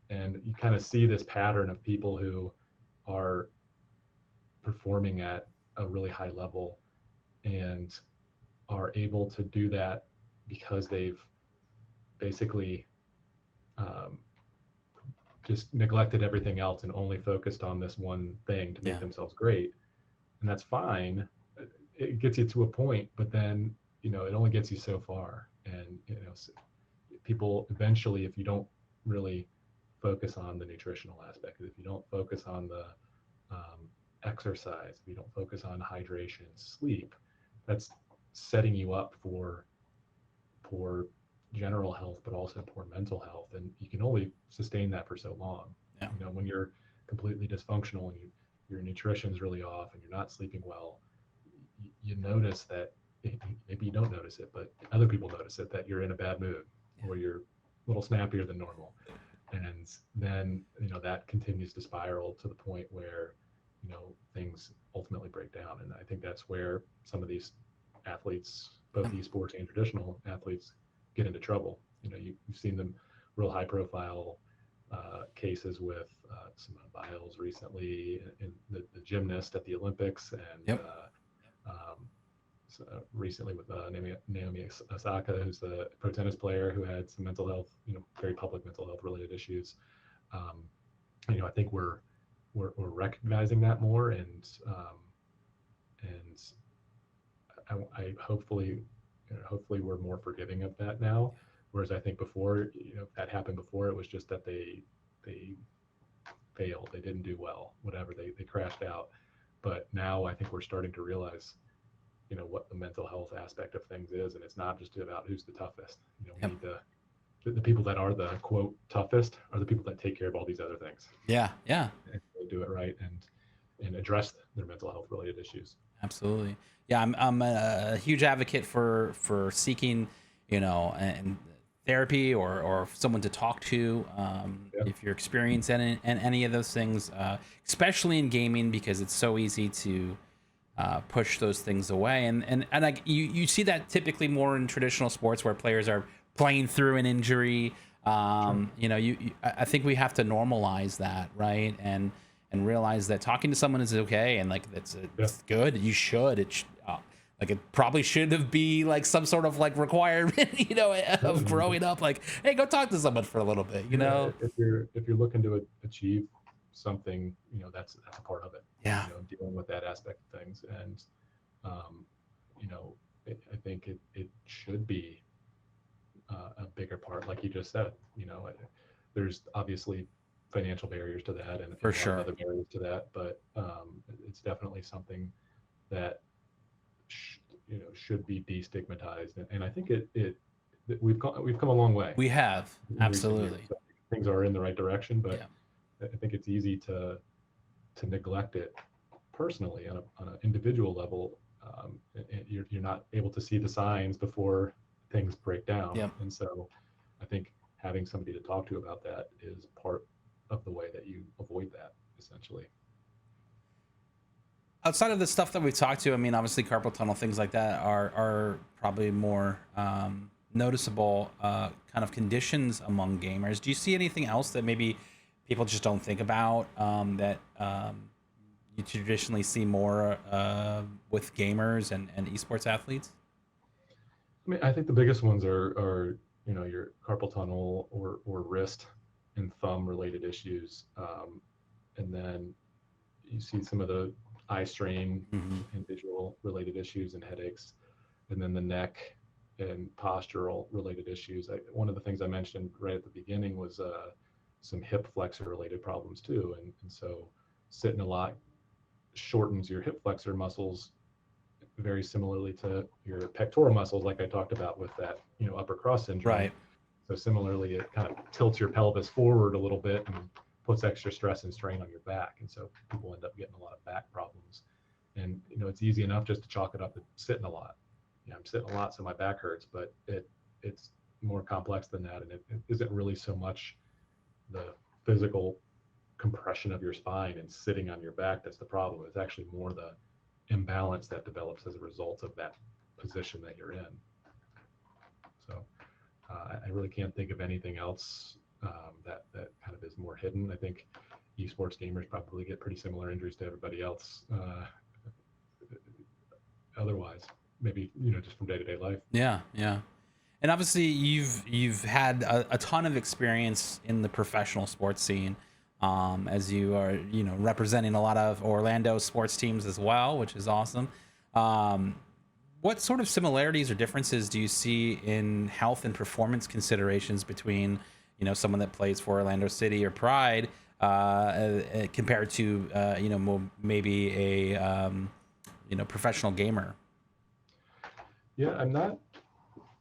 and you kind of see this pattern of people who are performing at a really high level and are able to do that because they've basically just neglected everything else and only focused on this one thing to make themselves great. And that's fine. It gets you to a point, but then it only gets you so far. And people eventually, if you don't really focus on the nutritional aspect, if you don't focus on the exercise, if you don't focus on hydration, sleep, that's setting you up for poor general health, but also poor mental health. And you can only sustain that for so long. Yeah. When you're completely dysfunctional and your nutrition's really off and you're not sleeping well, you notice that. Maybe you don't notice it, but other people notice it, that you're in a bad mood or you're a little snappier than normal. And then, that continues to spiral to the point where, things ultimately break down. And I think that's where some of these athletes, both esports and traditional athletes, get into trouble. You've seen them real high profile cases with Simone Biles recently, and the gymnast at the Olympics, and recently with Naomi Osaka, who's the pro tennis player who had some mental health, very public mental health related issues. I think we're recognizing that more, and I hopefully we're more forgiving of that now. Whereas I think before, that happened before, it was just that they failed, they didn't do well, whatever, they crashed out. But now I think we're starting to realize, what the mental health aspect of things is, and it's not just about who's the toughest. We need the people that are the quote toughest are the people that take care of all these other things. Yeah. And they do it right and address their mental health related issues. Absolutely. Yeah, I'm a huge advocate for seeking, and therapy or someone to talk to if you're experiencing any of those things, especially in gaming, because it's so easy to push those things away. And you see that typically more in traditional sports where players are playing through an injury. I think we have to normalize that, right? And realize that talking to someone is okay, and like it's good. You should. It probably should be like some sort of like requirement, of growing up. Like, hey, go talk to someone for a little bit. If you're looking to achieve something, that's a part of it. Yeah. Dealing with that aspect of things, and I think it should be a bigger part, like you just said. There's obviously financial barriers to that, and for sure other barriers to that, but it's definitely something that should be destigmatized, and I think we've come a long way. We have, absolutely. So things are in the right direction, but I think it's easy to neglect it personally on an individual level. You're not able to see the signs before things break down. Yep. And so I think having somebody to talk to about that is part of the way that you avoid that, essentially. Outside of the stuff that we've talked to, I mean, obviously carpal tunnel, things like that are probably more noticeable kind of conditions among gamers. Do you see anything else that maybe people just don't think about that you traditionally see more with gamers and esports athletes? I mean, I think the biggest ones are your carpal tunnel or wrist and thumb related issues, and then you see some of the eye strain and visual related issues and headaches, and then the neck and postural related issues. One of the things I mentioned right at the beginning was some hip flexor related problems too, and so sitting a lot shortens your hip flexor muscles very similarly to your pectoral muscles, like I talked about with that upper cross syndrome. Right. So similarly, it kind of tilts your pelvis forward a little bit and puts extra stress and strain on your back, and so people end up getting a lot of back problems. And it's easy enough just to chalk it up to sitting a lot. I'm sitting a lot, so my back hurts, but it's more complex than that, and it isn't really so much the physical compression of your spine and sitting on your back that's the problem. It's actually more the imbalance that develops as a result of that position that you're in. So I really can't think of anything else that kind of is more hidden. I think esports gamers probably get pretty similar injuries to everybody else. Otherwise, maybe just from day-to-day life. Yeah. And obviously, you've had a ton of experience in the professional sports scene, as you are representing a lot of Orlando sports teams as well, which is awesome. What sort of similarities or differences do you see in health and performance considerations between someone that plays for Orlando City or Pride compared to maybe a professional gamer? Yeah, I'm not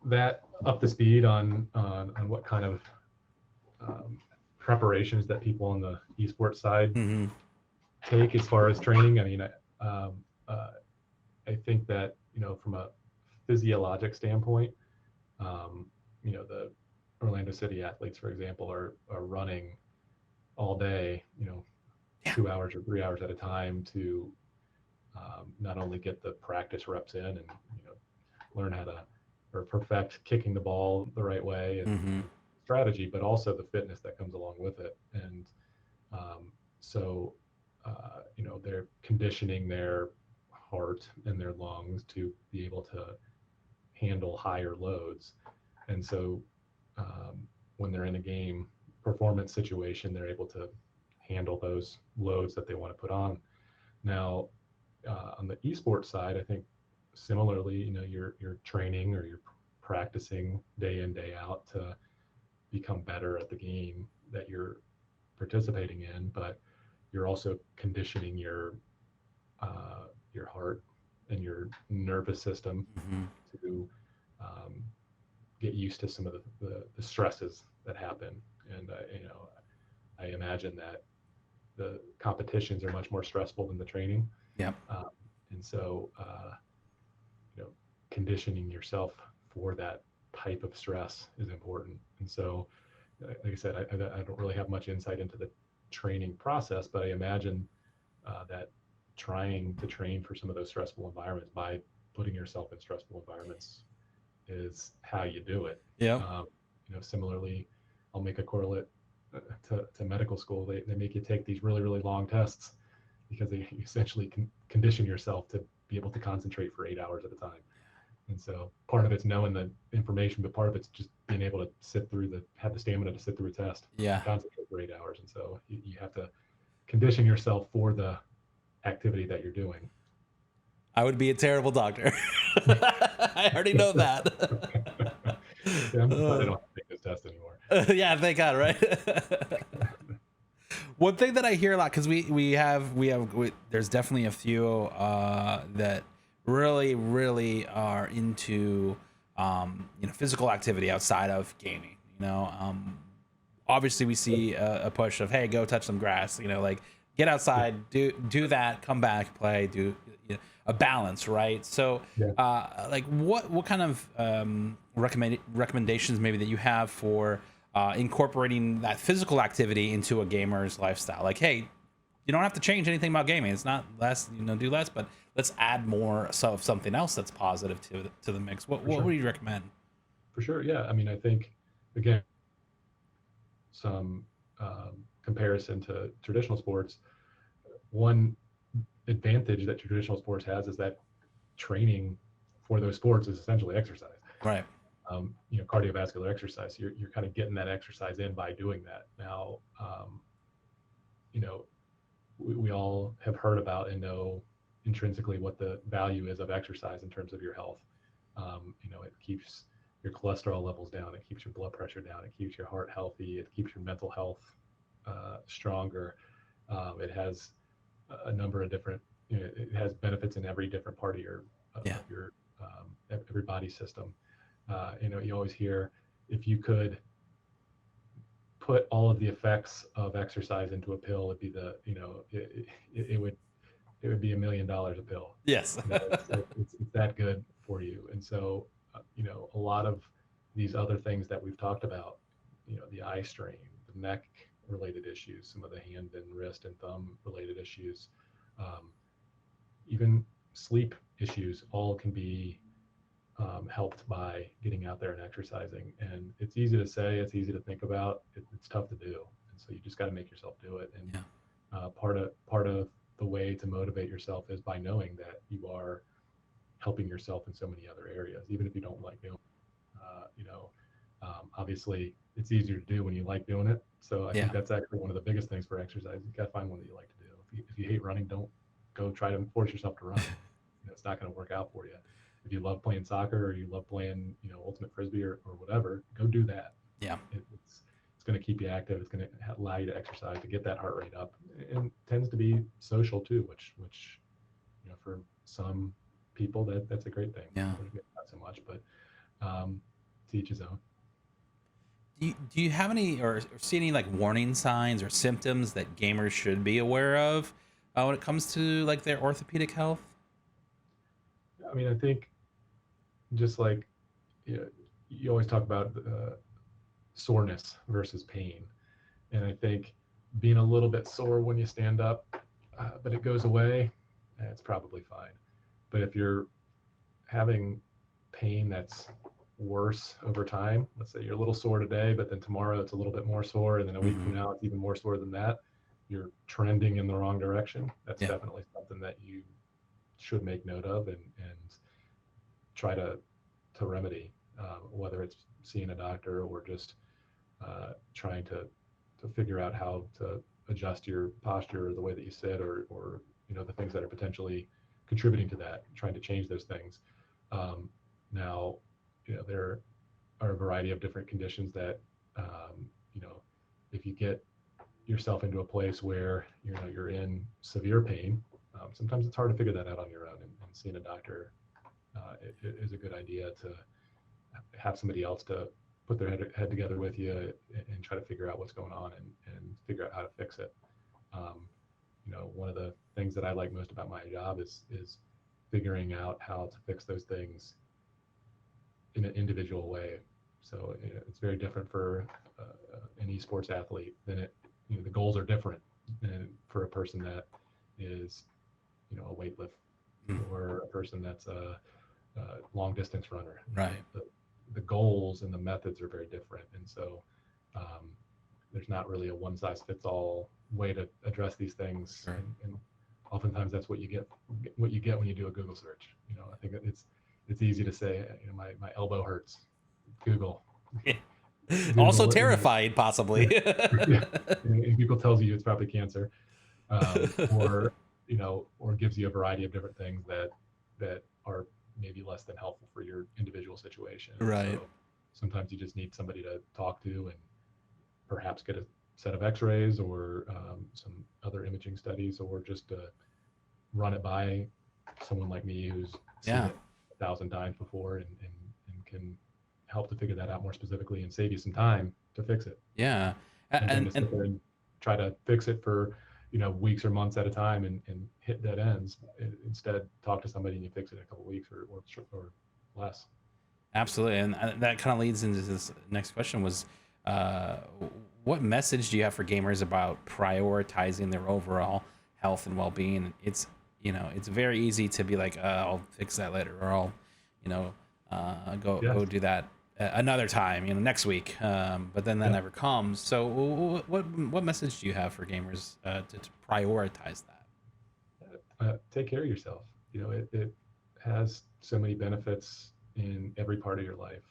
that up to speed on what kind of preparations that people on the esports side take as far as training. I mean, I think that from a physiologic standpoint, the Orlando City athletes, for example, are running all day, 2 hours or 3 hours at a time to not only get the practice reps in and learn how to or perfect kicking the ball the right way and strategy, but also the fitness that comes along with it. And so they're conditioning their heart and their lungs to be able to handle higher loads. And so when they're in a game performance situation, they're able to handle those loads that they want to put on. Now, on the esports side, I think similarly, you're training or you're practicing day in, day out to become better at the game that you're participating in, but you're also conditioning your heart and your nervous system to get used to some of the stresses that happen. And I imagine that the competitions are much more stressful than the training. Yeah. And so conditioning yourself for that type of stress is important. And so, like I said, I don't really have much insight into the training process, but I imagine that trying to train for some of those stressful environments by putting yourself in stressful environments is how you do it. Yeah. Similarly, I'll make a correlate to medical school. They make you take these really, really long tests because they essentially condition yourself to be able to concentrate for 8 hours at a time. And so part of it's knowing the information, but part of it's just being able to have the stamina to sit through a test. Yeah. Concentrate for 8 hours. And so you have to condition yourself for the activity that you're doing. I would be a terrible doctor. I already know that. Yeah, I'm glad I don't have to take this test anymore. Yeah, thank God, right? One thing that I hear a lot, because we have there's definitely a few that really are into physical activity outside of gaming. Obviously we see a push of, hey, go touch some grass. Like get outside, do that, come back, play, do a balance, right? So like what kind of recommendations maybe that you have for incorporating that physical activity into a gamer's lifestyle. Like, hey, you don't have to change anything about gaming. It's not less, do less, but let's add more of something else that's positive to the mix. What sure. would you recommend? For sure, yeah. I mean, I think again, some comparison to traditional sports. One advantage that traditional sports has is that training for those sports is essentially exercise. Right. Cardiovascular exercise. You're kind of getting that exercise in by doing that. Now, we all have heard about and know intrinsically what the value is of exercise in terms of your health. It keeps your cholesterol levels down, it keeps your blood pressure down, it keeps your heart healthy, it keeps your mental health stronger. It has a number of different, it has benefits in every different part of your every body system. You always hear, if you could put all of the effects of exercise into a pill, it'd be it would be $1 million a pill. Yes. It's that good for you. And so, a lot of these other things that we've talked about, the eye strain, the neck related issues, some of the hand and wrist and thumb related issues, even sleep issues, all can be helped by getting out there and exercising. And it's easy to say, it's easy to think about, it's tough to do. And so you just got to make yourself do it. And part of the way to motivate yourself is by knowing that you are helping yourself in so many other areas, even if you don't like doing it. Obviously it's easier to do when you like doing it. So I think that's actually one of the biggest things for exercise. You got to find one that you like to do. If you hate running, don't go try to force yourself to run. It's not going to work out for you. If you love playing soccer or you love playing, ultimate frisbee or whatever, go do that. Yeah. It's going to keep you active. It's going to allow you to exercise, to get that heart rate up, and tends to be social too, which for some people that's a great thing. Yeah. Not so much, but to each his own. Do you have any or see any like warning signs or symptoms that gamers should be aware of when it comes to like their orthopedic health? I mean, I think just like you always talk about soreness versus pain, and I think being a little bit sore when you stand up, but it goes away, it's probably fine. But if you're having pain that's worse over time, let's say you're a little sore today, but then tomorrow it's a little bit more sore, and then a week from now it's even more sore than that, you're trending in the wrong direction. That's definitely something that you should make note of and try to remedy, whether it's seeing a doctor or just trying to figure out how to adjust your posture or the way that you sit, or the things that are potentially contributing to that, trying to change those things. Now, there are a variety of different conditions that, if you get yourself into a place where you're in severe pain, sometimes it's hard to figure that out on your own, and seeing a doctor is a good idea, to have somebody else to put their head together with you and try to figure out what's going on and figure out how to fix it. One of the things that I like most about my job is figuring out how to fix those things in an individual way. So it's very different for an esports athlete than the goals are different than for a person that is, a weightlift or a person that's a long distance runner. Right. The goals and the methods are very different. And so there's not really a one size fits all way to address these things. Sure. And oftentimes that's what you get when you do a Google search. I think it's easy to say, my elbow hurts. Google. Also terrified, possibly. And Google tells you it's probably cancer, or gives you a variety of different things that are maybe less than helpful for your individual situation. Right. So sometimes you just need somebody to talk to and perhaps get a set of x-rays or some other imaging studies, or just to run it by someone like me who's seen it 1,000 times before and can help to figure that out more specifically and save you some time to fix it. Yeah. And to sit there and try to fix it for weeks or months at a time and hit dead ends. Instead, talk to somebody and you fix it in a couple of weeks or less. Absolutely. And that kind of leads into this next question was, uh, what message do you have for gamers about prioritizing their overall health and well-being? It's very easy to be like, I'll fix that later, or I'll, you know, go Yes. do that another time, next week. But then that Yeah. never comes. So what message do you have for gamers to prioritize that? Take care of yourself. It has so many benefits in every part of your life.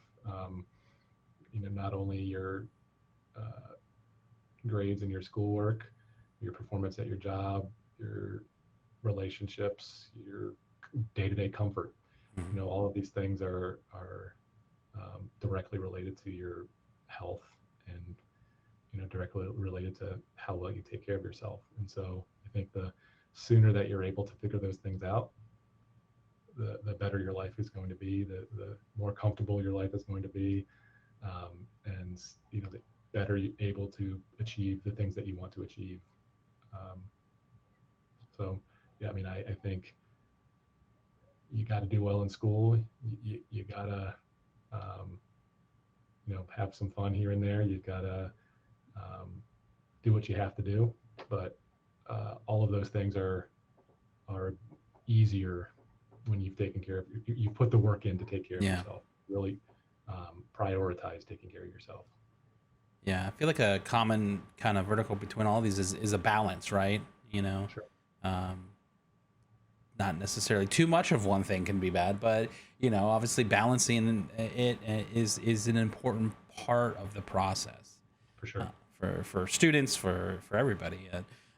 Not only your uh, grades and your schoolwork, your performance at your job, your relationships, your day-to-day comfort. Mhm. All of these things are directly related to your health, and directly related to how well you take care of yourself. And so I think the sooner that you're able to figure those things out, the better your life is going to be, the more comfortable your life is going to be, and the better you're able to achieve the things that you want to achieve. Um, so yeah, I mean, I think you got to do well in school. You got to um, have some fun here and there. You got to do what you have to do, but all of those things are easier when you've taken care of you put the work in to take care of Yeah. yourself. Really prioritize taking care of yourself. Yeah, I feel like a common kind of vertical between all these is a balance, right? Sure. Um, not necessarily too much of one thing can be bad, but obviously balancing it is an important part of the process For uh, sure. for students, for everybody.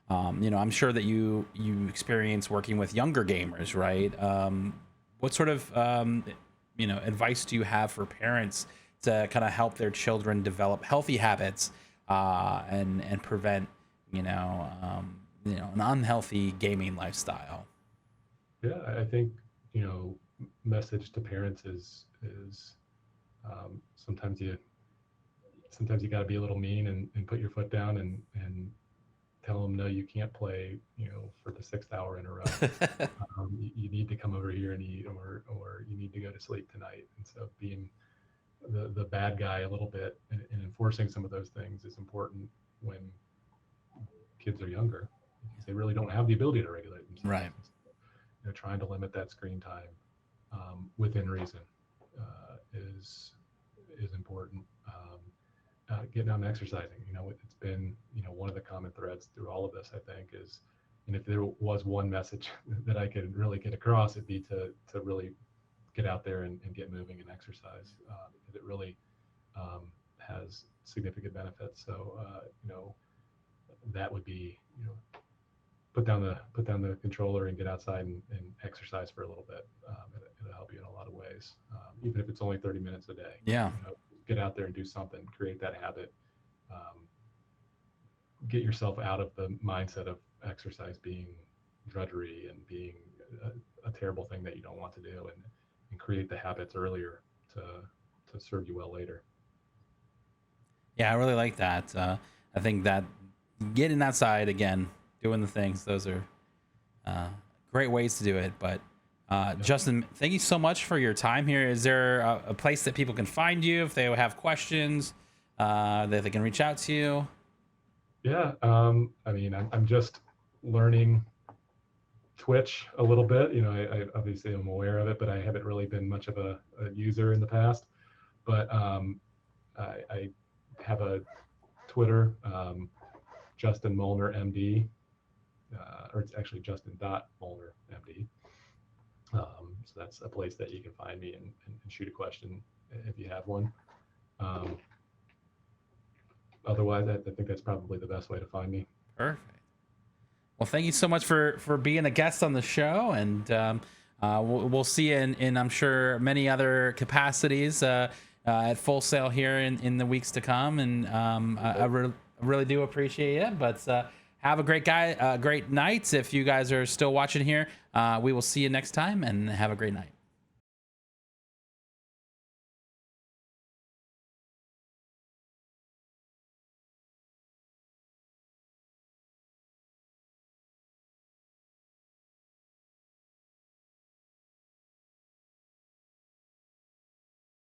I'm sure that you experience working with younger gamers, right? What sort of advice do you have for parents to kind of help their children develop healthy habits and prevent an unhealthy gaming lifestyle? Yeah, I think message to parents is sometimes you got to be a little mean and put your foot down and tell them, no, you can't play for the 6th hour in a row. You need to come over here and eat, or you need to go to sleep tonight. And so being the bad guy a little bit and enforcing some of those things is important when kids are younger, because they really don't have the ability to regulate themselves. Right. Trying to limit that screen time within reason is important. Getting out and exercising, it's been one of the common threads through all of this, I think, is, and if there was one message that I could really get across, it'd be to really get out there and get moving and exercise, because it really has significant benefits. So that would be put down the controller and get outside and exercise for a little bit. It'll help you in a lot of ways, even if it's only 30 minutes a day. Yeah. Get out there and do something, create that habit, get yourself out of the mindset of exercise being drudgery and being a terrible thing that you don't want to do, and create the habits earlier to serve you well later. Yeah, I really like that. I think that getting outside again, doing the things, those are great ways to do it. But Justin, thank you so much for your time here. Is there a place that people can find you if they have questions, that they can reach out to you? Yeah, I mean, I'm just learning Twitch a little bit. I obviously am aware of it, but I haven't really been much of a user in the past. But I have a Twitter, Justin Molnar MD, or it's actually Justin.Molnar MD. So that's a place that you can find me and shoot a question if you have one. Otherwise, I think that's probably the best way to find me. Perfect. Well, thank you so much for being a guest on the show, and we'll see you in I'm sure many other capacities at Full Sail here in the weeks to come. And I really do appreciate it. But have a great night. If you guys are still watching here, we will see you next time, and have a great night.